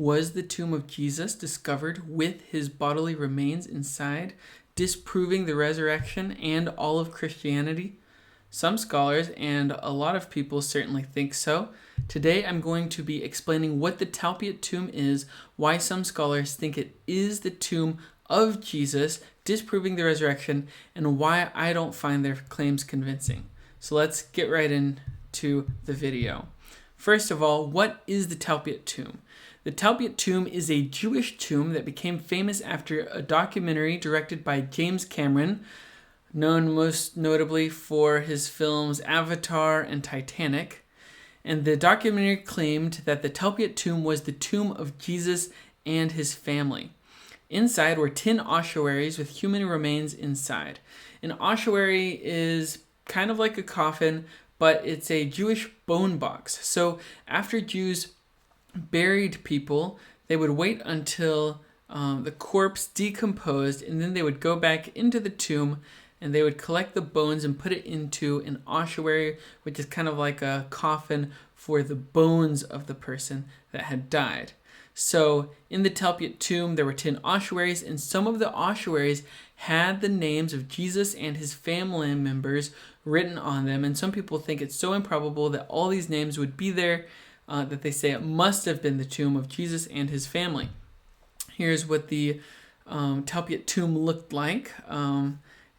was the tomb of Jesus discovered with his bodily remains inside, disproving the resurrection and all of Christianity? Some scholars and a lot of people certainly think so. Today I'm going to be explaining what the Talpiot tomb is, why some scholars think it is the tomb of Jesus, disproving the resurrection, and why I don't find their claims convincing. So let's get right into the video. First of all, what is the Talpiot tomb? The Talpiot tomb is a Jewish tomb that became famous after a documentary directed by James Cameron, known most notably for his films Avatar and Titanic. And the documentary claimed that the Talpiot tomb was the tomb of Jesus and his family. Inside were 10 ossuaries with human remains inside. An ossuary is kind of like a coffin, but it's a Jewish bone box. So after Jews buried people, they would wait until the corpse decomposed, and then they would go back into the tomb and they would collect the bones and put it into an ossuary, which is kind of like a coffin for the bones of the person that had died. So in the Talpiot tomb, there were 10 ossuaries, and some of the ossuaries had the names of Jesus and his family members written on them. And some people think it's so improbable that all these names would be there that they say it must have been the tomb of Jesus and his family. Here's what the Talpiot tomb looked like.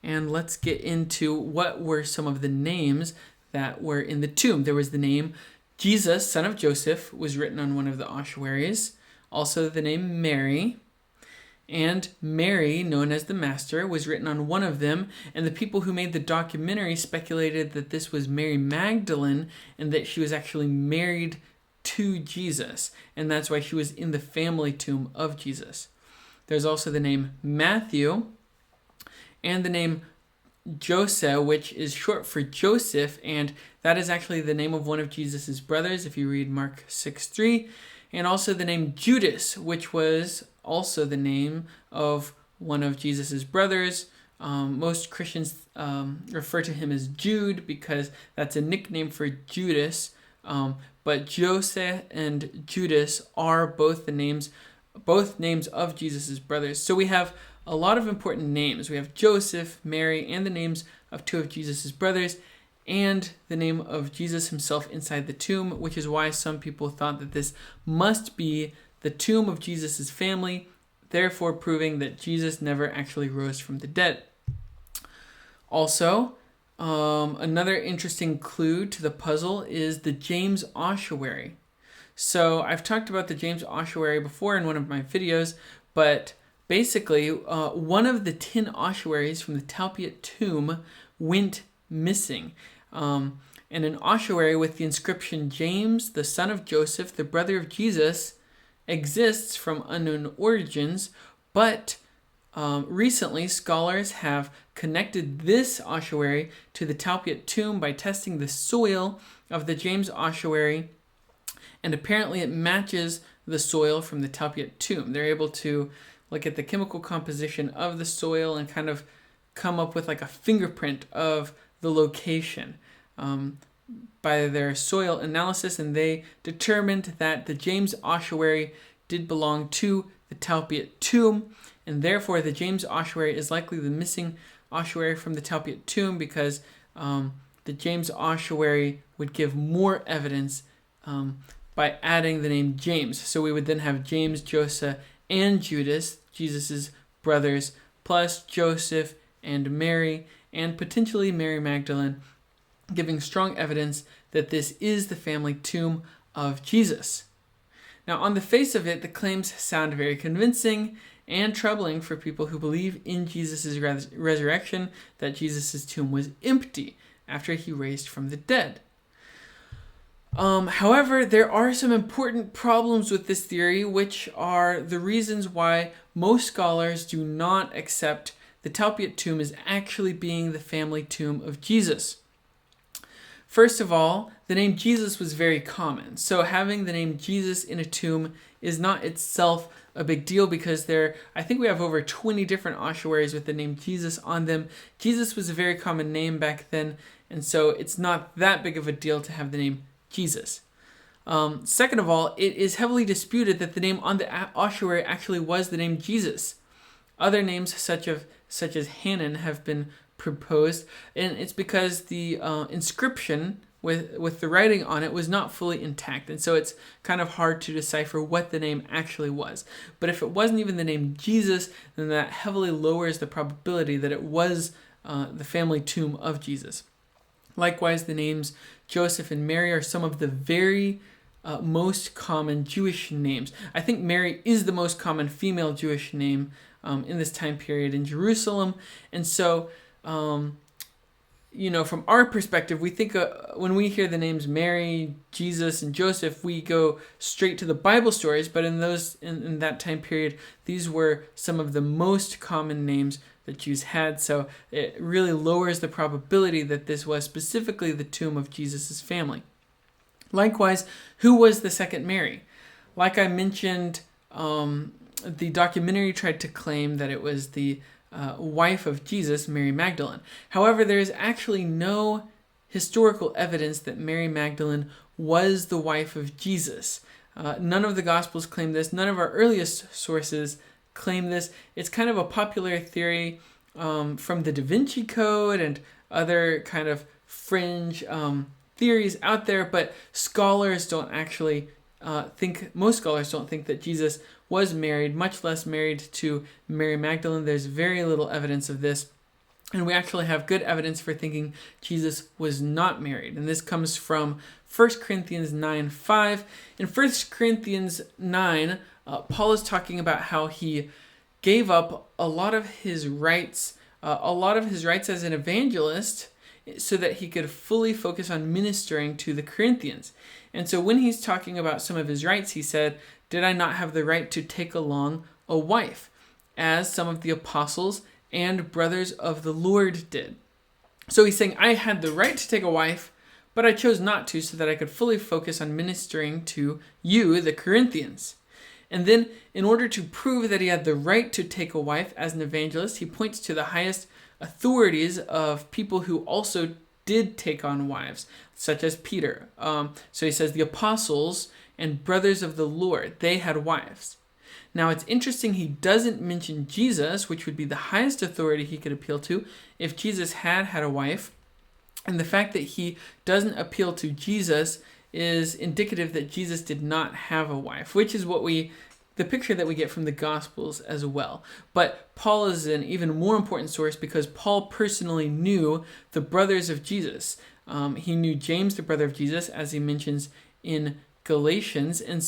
And let's get into what were some of the names that were in the tomb. There was the name Jesus, son of Joseph, was written on one of the ossuaries. Also the name Mary. And Mary, known as the Master, was written on one of them. And the people who made the documentary speculated that this was Mary Magdalene and that she was actually married to Jesus. And that's why she was in the family tomb of Jesus. There's also the name Matthew and the name Joseph, which is short for Joseph, and that is actually the name of one of Jesus' brothers if you read Mark 6:3, and also the name Judas, which was also the name of one of Jesus' brothers. Most Christians refer to him as Jude because that's a nickname for Judas, but Joseph and Judas are both names of Jesus' brothers. So we have a lot of important names. We have Joseph, Mary, and the names of two of Jesus' brothers, and the name of Jesus himself inside the tomb, which is why some people thought that this must be the tomb of Jesus' family, therefore proving that Jesus never actually rose from the dead. Also, another interesting clue to the puzzle is the James ossuary. So I've talked about the James ossuary before in one of my videos, but basically, one of the 10 ossuaries from the Talpiot tomb went missing. And an ossuary with the inscription James, the son of Joseph, the brother of Jesus, exists from unknown origins, but recently scholars have connected this ossuary to the Talpiot tomb by testing the soil of the James ossuary, and apparently it matches the soil from the Talpiot tomb. They're able to look at the chemical composition of the soil and kind of come up with like a fingerprint of the location by their soil analysis, and they determined that the James ossuary did belong to the Talpiot tomb, and therefore the James ossuary is likely the missing ossuary from the Talpiot tomb because the James ossuary would give more evidence by adding the name James. So we would then have James, Joseph, and Judas, Jesus' brothers, plus Joseph and Mary, and potentially Mary Magdalene, giving strong evidence that this is the family tomb of Jesus. Now, on the face of it, the claims sound very convincing and troubling for people who believe in Jesus' resurrection, that Jesus' tomb was empty after he raised from the dead. However, there are some important problems with this theory, which are the reasons why most scholars do not accept the Talpiot tomb as actually being the family tomb of Jesus. First of all, the name Jesus was very common. So having the name Jesus in a tomb is not itself a big deal because I think we have over 20 different ossuaries with the name Jesus on them. Jesus was a very common name back then, and so it's not that big of a deal to have the name Jesus. Second of all, it is heavily disputed that the name on the ossuary actually was the name Jesus. Other names such as Hanan have been proposed, and it's because the inscription with the writing on it was not fully intact, and so it's kind of hard to decipher what the name actually was. But if it wasn't even the name Jesus, then that heavily lowers the probability that it was the family tomb of Jesus. Likewise, the names Joseph and Mary are some of the very most common Jewish names. I think Mary is the most common female Jewish name in this time period in Jerusalem, and so from our perspective, we think when we hear the names Mary, Jesus, and Joseph, we go straight to the Bible stories. But in that time period, these were some of the most common names that Jews had. So it really lowers the probability that this was specifically the tomb of Jesus' family. Likewise, who was the second Mary? Like I mentioned, the documentary tried to claim that it was the wife of Jesus, Mary Magdalene. However, there is actually no historical evidence that Mary Magdalene was the wife of Jesus. None of the Gospels claim this. None of our earliest sources claim this. It's kind of a popular theory from the Da Vinci Code and other kind of fringe theories out there, but scholars don't actually most scholars don't think that Jesus was married, much less married to Mary Magdalene. There's very little evidence of this. And we actually have good evidence for thinking Jesus was not married. And this comes from 1 Corinthians 9:5. In 1 Corinthians 9, Paul is talking about how he gave up a lot of his rights as an evangelist so that he could fully focus on ministering to the Corinthians. And so when he's talking about some of his rights, he said, "Did I not have the right to take along a wife, as some of the apostles and brothers of the Lord did?" So he's saying, I had the right to take a wife, but I chose not to so that I could fully focus on ministering to you, the Corinthians. And then in order to prove that he had the right to take a wife as an evangelist, he points to the highest authorities of people who also did take on wives, such as Peter. So he says the apostles and brothers of the Lord, they had wives. Now it's interesting he doesn't mention Jesus, which would be the highest authority he could appeal to if Jesus had a wife. And the fact that he doesn't appeal to Jesus is indicative that Jesus did not have a wife, which is the picture that we get from the Gospels as well. But Paul is an even more important source because Paul personally knew the brothers of Jesus. He knew James, the brother of Jesus, as he mentions in Galatians. And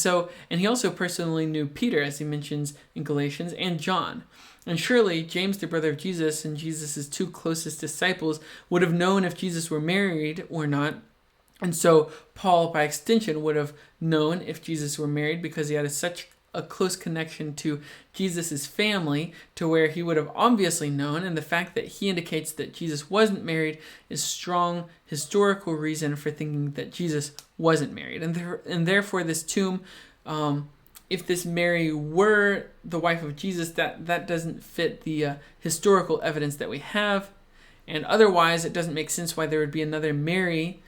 he also personally knew Peter, as he mentions in Galatians, and John. And surely James, the brother of Jesus, and Jesus' two closest disciples would have known if Jesus were married or not. And so Paul, by extension, would have known if Jesus were married because he had such a close connection to Jesus' family to where he would have obviously known. And the fact that he indicates that Jesus wasn't married is strong historical reason for thinking that Jesus wasn't married. And therefore this tomb, if this Mary were the wife of Jesus, that doesn't fit the historical evidence that we have. And otherwise, it doesn't make sense why there would be another Mary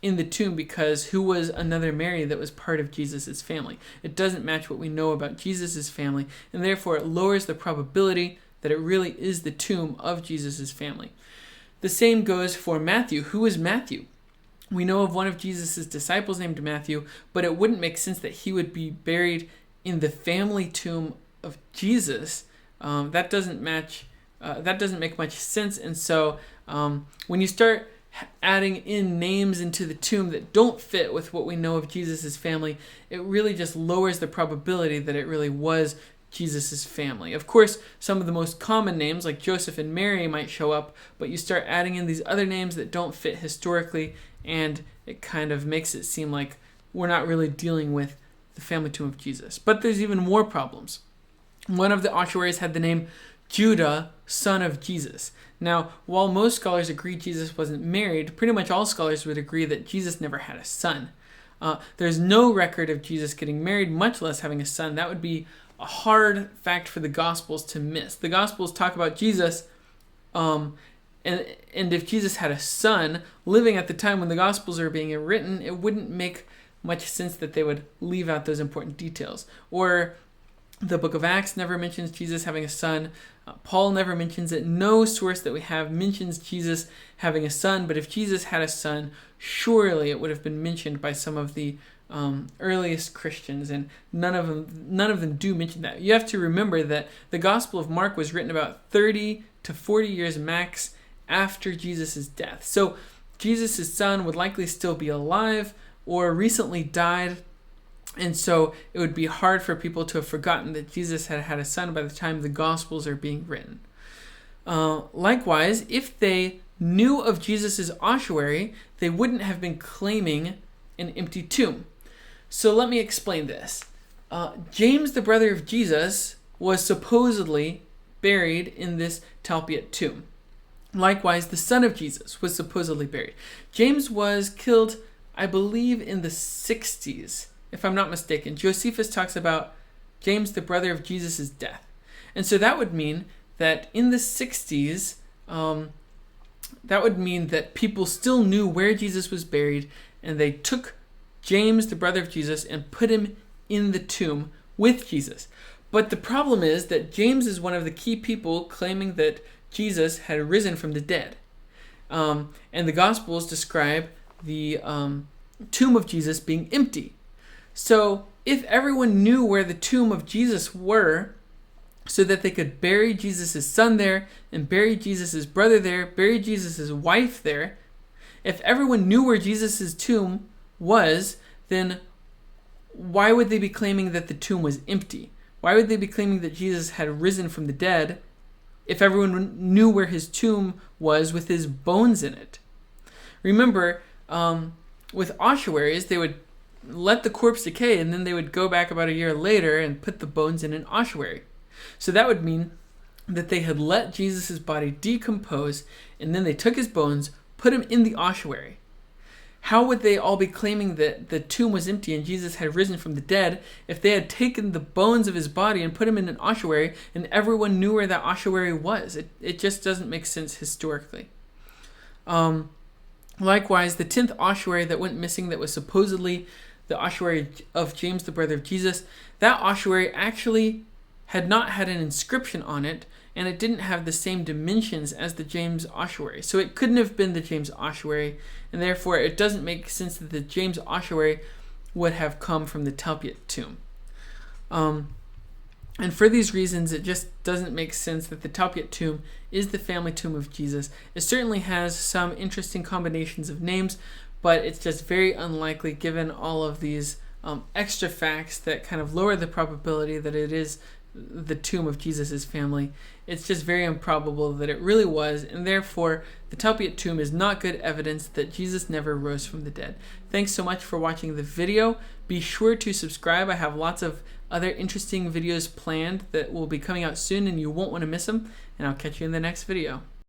in the tomb, because who was another Mary that was part of Jesus' family? It doesn't match what we know about Jesus' family, and therefore it lowers the probability that it really is the tomb of Jesus' family. The same goes for Matthew. Who is Matthew? We know of one of Jesus' disciples named Matthew, but it wouldn't make sense that he would be buried in the family tomb of Jesus. That doesn't match. That doesn't make much sense. And so when you start adding in names into the tomb that don't fit with what we know of Jesus' family, it really just lowers the probability that it really was Jesus' family. Of course, some of the most common names like Joseph and Mary might show up, but you start adding in these other names that don't fit historically, and it kind of makes it seem like we're not really dealing with the family tomb of Jesus. But there's even more problems. One of the ossuaries had the name Judah, son of Jesus. Now, while most scholars agree Jesus wasn't married, pretty much all scholars would agree that Jesus never had a son. There's no record of Jesus getting married, much less having a son. That would be a hard fact for the Gospels to miss. The Gospels talk about Jesus, and if Jesus had a son living at the time when the Gospels are being written, it wouldn't make much sense that they would leave out those important details. Or the book of Acts never mentions Jesus having a son. Paul never mentions it. No source that we have mentions Jesus having a son. But if Jesus had a son, surely it would have been mentioned by some of the earliest Christians, and none of them do mention that. You have to remember that the Gospel of Mark was written about 30 to 40 years max after Jesus' death. So Jesus' son would likely still be alive or recently died, and so it would be hard for people to have forgotten that Jesus had had a son by the time the Gospels are being written. Likewise, if they knew of Jesus' ossuary, they wouldn't have been claiming an empty tomb. So let me explain this. James, the brother of Jesus, was supposedly buried in this Talpiot tomb. Likewise, the son of Jesus was supposedly buried. James was killed, I believe, in the 60s, if I'm not mistaken. Josephus talks about James, the brother of Jesus' death. And so that would mean that in the 60s, that would mean that people still knew where Jesus was buried, and they took James, the brother of Jesus, and put him in the tomb with Jesus. But the problem is that James is one of the key people claiming that Jesus had risen from the dead. And the Gospels describe the tomb of Jesus being empty. So if everyone knew where the tomb of Jesus were, so that they could bury Jesus' son there, and bury Jesus' brother there, bury Jesus' wife there, if everyone knew where Jesus' tomb was, then why would they be claiming that the tomb was empty? Why would they be claiming that Jesus had risen from the dead if everyone knew where his tomb was with his bones in it? Remember, with ossuaries, they would let the corpse decay, and then they would go back about a year later and put the bones in an ossuary. So that would mean that they had let Jesus' body decompose, and then they took his bones, put him in the ossuary. How would they all be claiming that the tomb was empty and Jesus had risen from the dead if they had taken the bones of his body and put him in an ossuary and everyone knew where that ossuary was? It just doesn't make sense historically. Likewise, the 10th ossuary that went missing, that was supposedly the ossuary of James, the brother of Jesus, that ossuary actually had not had an inscription on it, and it didn't have the same dimensions as the James ossuary. So it couldn't have been the James ossuary, and therefore it doesn't make sense that the James ossuary would have come from the Talpiot tomb. And for these reasons, it just doesn't make sense that the Talpiot tomb is the family tomb of Jesus. It certainly has some interesting combinations of names, but it's just very unlikely given all of these extra facts that kind of lower the probability that it is the tomb of Jesus' family. It's just very improbable that it really was, and therefore the Talpiot tomb is not good evidence that Jesus never rose from the dead. Thanks so much for watching the video. Be sure to subscribe. I have lots of other interesting videos planned that will be coming out soon, and you won't want to miss them, and I'll catch you in the next video.